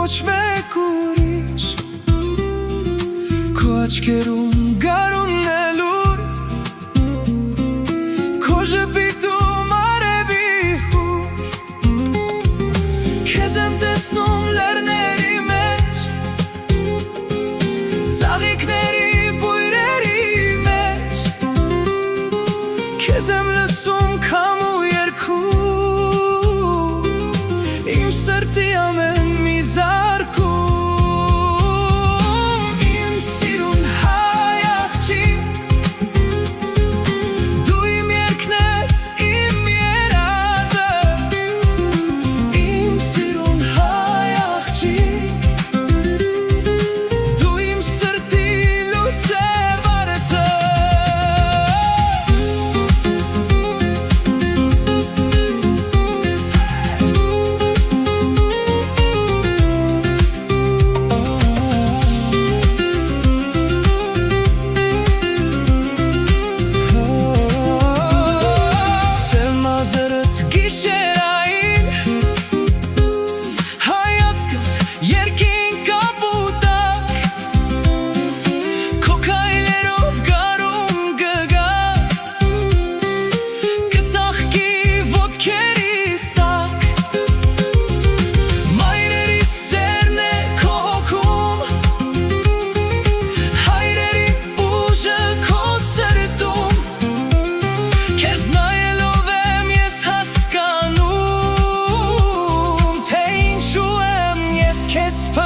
ոչ մեկ ուրիշ Քո աչքերում գարունն է լուր Քո ժպիտում արևի հուր Քեզ եմ տեսնում լեռների մեջ Ծաղիկների բույրերի մեջ Քեզ եմ լսում քամու երգում Իմ սրտի ամեն մի զարկում Իմ սիրուն հայ աղջիկ Դու իմ երգն ես, իմ երազը Իմ սիրուն հայ աղջիկ Դու իմ սրտի լուսև արծը Kiss